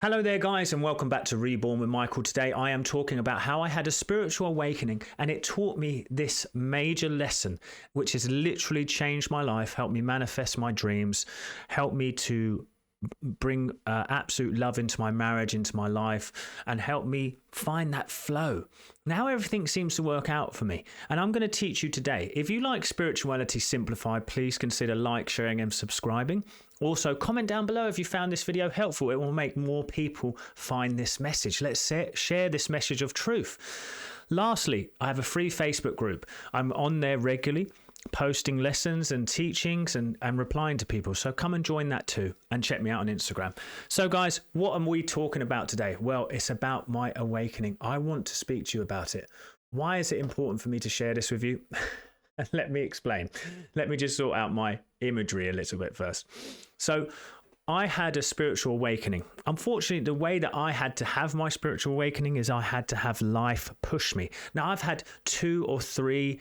Hello there guys, and welcome back to Reborn with Michael. Today I am talking about how I had a spiritual awakening and it taught me this major lesson which has literally changed my life, helped me manifest my dreams, helped me to bring absolute love into my marriage, into my life, and help me find that flow. Now everything seems to work out for me, and I'm going to teach you today. If you like Spirituality Simplified, please consider sharing and subscribing. Also, comment down below if you found this video helpful. It will make more people find this message. Let's share this message of truth. Lastly, I have a free Facebook group. I'm on there regularly, posting lessons and teachings and replying to people. So come and join that too, and check me out on Instagram. So guys, what are we talking about today? Well, it's about my awakening. I want to speak to you about it. Why is it important for me to share this with you? Let me explain. Let me just sort out my imagery a little bit first. So I had a spiritual awakening. Unfortunately, the way that I had to have my spiritual awakening is I had to have life push me. Now, I've had 2 or 3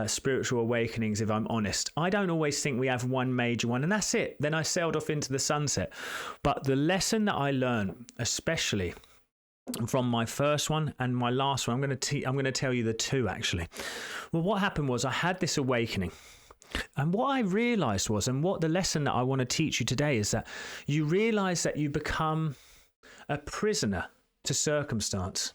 spiritual awakenings, if I'm honest. I don't always think we have one major one, and that's it. Then I sailed off into the sunset. But the lesson that I learned, especially from my first one and my last one, I'm going to tell you the 2 actually. Well, what happened was I had this awakening. And what I realized was, and what the lesson that I want to teach you today is that you realize that you become a prisoner to circumstance.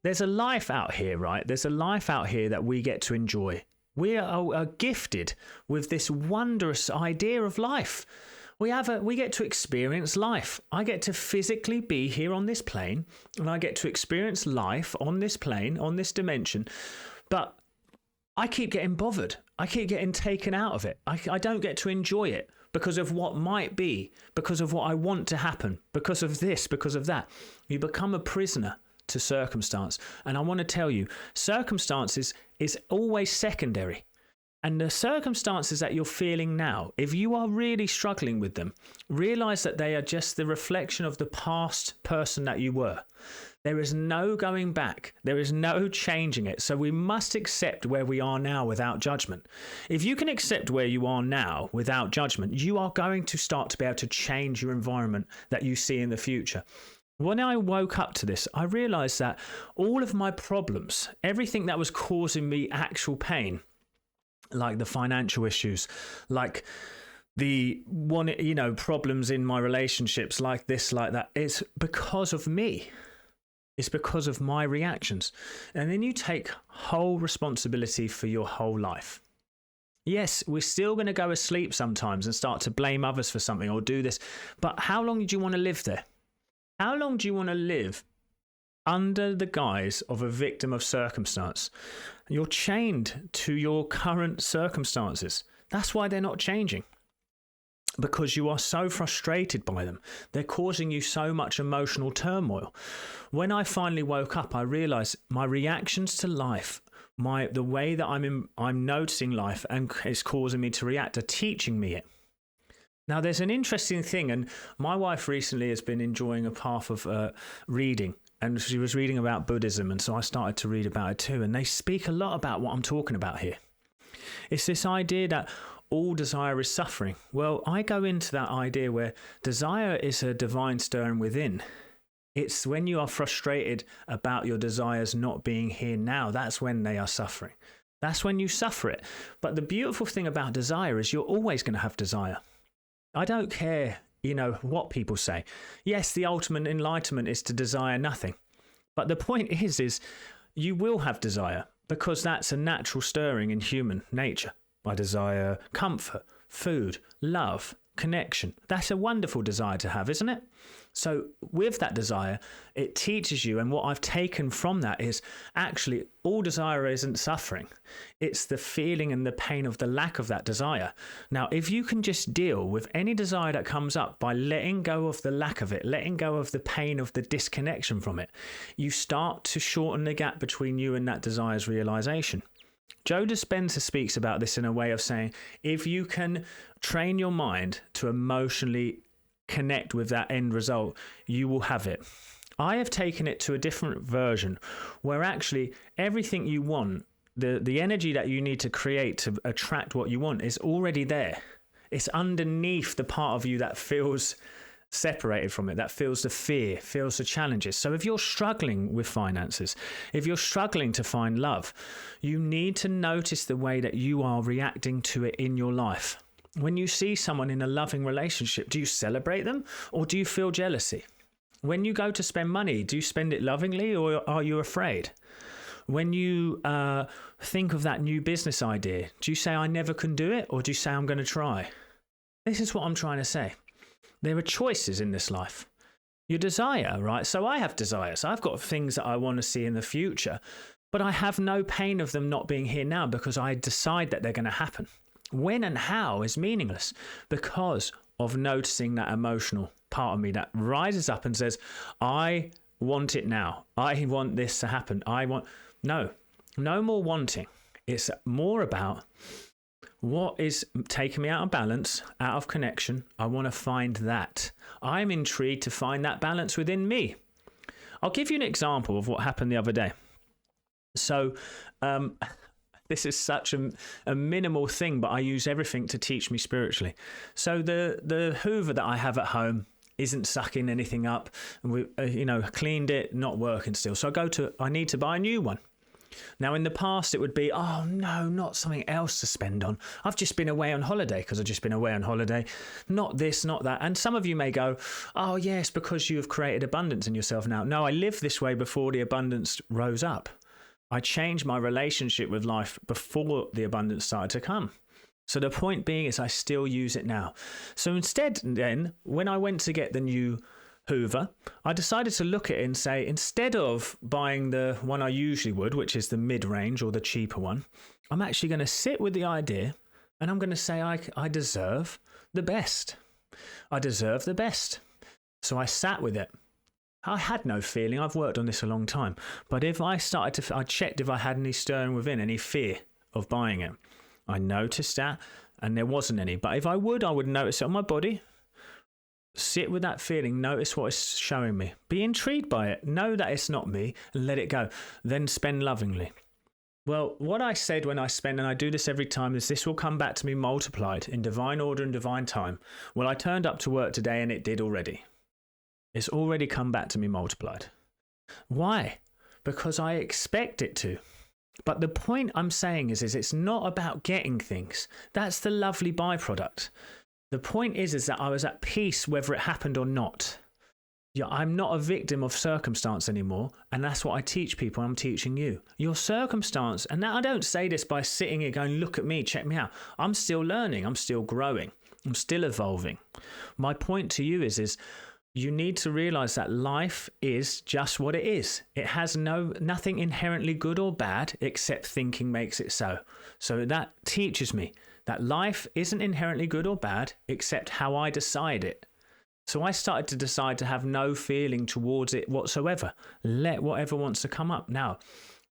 There's a life out here, right? There's a life out here that we get to enjoy. We are gifted with this wondrous idea of life. We get to experience life. I get to physically be here on this plane, and I get to experience life on this plane, on this dimension. But I keep getting bothered. I keep getting taken out of it. I don't get to enjoy it because of what might be, because of what I want to happen, because of this, because of that. You become a prisoner to circumstance. And I want to tell you, circumstances is always secondary. And the circumstances that you're feeling now, if you are really struggling with them, realize that they are just the reflection of the past person that you were. There is no going back. There is no changing it. So we must accept where we are now without judgment. If you can accept where you are now without judgment, you are going to start to be able to change your environment that you see in the future. When I woke up to this, I realized that all of my problems, everything that was causing me actual pain, like the financial issues, like the problems in my relationships, like this, like that, it's because of me. It's because of my reactions. And then you take whole responsibility for your whole life. Yes, we're still going to go asleep sometimes and start to blame others for something or do this. But how long do you want to live there? How long do you want to live under the guise of a victim of circumstance? You're chained to your current circumstances. That's why they're not changing. Because you are so frustrated by them. They're causing you so much emotional turmoil. When I finally woke up, I realized my reactions to life, the way that I'm noticing life and it's causing me to react, are teaching me it. Now, there's an interesting thing, and my wife recently has been enjoying a path of reading, and she was reading about Buddhism, and so I started to read about it too, and they speak a lot about what I'm talking about here. It's this idea that all desire is suffering. Well, I go into that idea where desire is a divine stirring within. It's when you are frustrated about your desires not being here now, that's when they are suffering. That's when you suffer it. But the beautiful thing about desire is you're always going to have desire. I don't care, what people say. Yes, the ultimate enlightenment is to desire nothing. But the point is you will have desire because that's a natural stirring in human nature. I desire comfort, food, love, connection. That's a wonderful desire to have, isn't it? So with that desire, it teaches you, and what I've taken from that is actually all desire isn't suffering. It's the feeling and the pain of the lack of that desire. Now, if you can just deal with any desire that comes up by letting go of the lack of it, letting go of the pain of the disconnection from it, you start to shorten the gap between you and that desire's realization. Joe Dispenza speaks about this in a way of saying, if you can train your mind to emotionally connect with that end result, you will have it. I have taken it to a different version where actually everything you want, the energy that you need to create to attract what you want is already there. It's underneath the part of you that feels separated from it, that feels the fear, feels the challenges. So if you're struggling with finances, if you're struggling to find love, you need to notice the way that you are reacting to it in your life. When you see someone in a loving relationship, do you celebrate them or do you feel jealousy? When you go to spend money, do you spend it lovingly or are you afraid? When you think of that new business idea, do you say, I never can do it, or do you say, I'm going to try? This is what I'm trying to say. There are choices in this life. Your desire, right? So I have desires. I've got things that I want to see in the future, but I have no pain of them not being here now because I decide that they're going to happen. When and how is meaningless because of noticing that emotional part of me that rises up and says, I want it now. I want this to happen. No more wanting. It's more about what is taking me out of balance, out of connection. I want to find that. I'm intrigued to find that balance within me. I'll give you an example of what happened the other day. So, this is such a minimal thing, but I use everything to teach me spiritually. So the Hoover that I have at home isn't sucking anything up, and we cleaned it, not working still. So I need to buy a new one. Now, in the past, it would be, oh no, not something else to spend on. I've just been away on holiday because I've just been away on holiday. Not this, not that. And some of you may go, oh yes, because you have created abundance in yourself now. No, I lived this way before the abundance rose up. I changed my relationship with life before the abundance started to come. So the point being is I still use it now. So instead then, when I went to get the new Hoover, I decided to look at it and say, instead of buying the one I usually would, which is the mid-range or the cheaper one, I'm actually going to sit with the idea and I'm going to say I deserve the best. I deserve the best. So I sat with it. I had no feeling. I've worked on this a long time. But if I checked if I had any stirring within, any fear of buying it. I noticed that and there wasn't any. But if I would notice it on my body. Sit with that feeling, notice what it's showing me. Be intrigued by it. Know that it's not me and let it go. Then spend lovingly. Well, what I said when I spend, and I do this every time, is this will come back to me multiplied in divine order and divine time. Well, I turned up to work today and it did already. It's already come back to me multiplied. Why? Because I expect it to. But the point I'm saying is it's not about getting things. That's the lovely byproduct. The point is that I was at peace whether it happened or not. Yeah, I'm not a victim of circumstance anymore, and that's what I teach people. I'm teaching you. Your circumstance, and now I don't say this by sitting here going, look at me, check me out. I'm still learning. I'm still growing. I'm still evolving. My point to you is you need to realize that life is just what it is. It has nothing inherently good or bad except thinking makes it so. So that teaches me that life isn't inherently good or bad, except how I decide it. So I started to decide to have no feeling towards it whatsoever. Let whatever wants to come up. Now,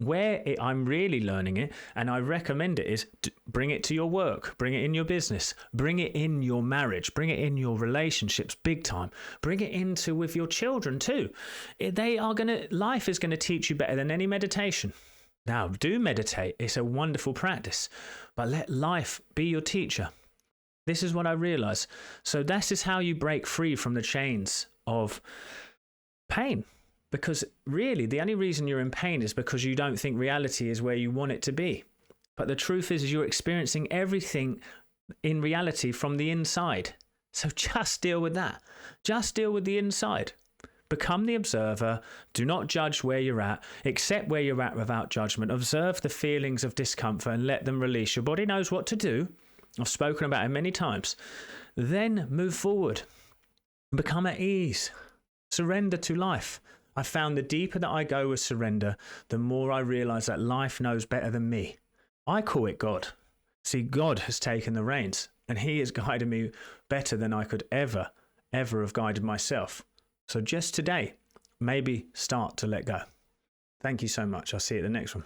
I'm really learning it, and I recommend it, is to bring it to your work, bring it in your business, bring it in your marriage, bring it in your relationships big time, bring it into with your children too. Life is going to teach you better than any meditation. Now, do meditate. It's a wonderful practice, but let life be your teacher. This is what I realize. So this is how you break free from the chains of pain. Because really, the only reason you're in pain is because you don't think reality is where you want it to be. But the truth is you're experiencing everything in reality from the inside. So just deal with that. Just deal with the inside. Become the observer. Do not judge where you're at. Accept where you're at without judgment. Observe the feelings of discomfort and let them release. Your body knows what to do. I've spoken about it many times. Then move forward. Become at ease. Surrender to life. I found the deeper that I go with surrender, the more I realize that life knows better than me. I call it God. See, God has taken the reins and he has guided me better than I could ever have guided myself. So just today, maybe start to let go. Thank you so much. I'll see you at the next one.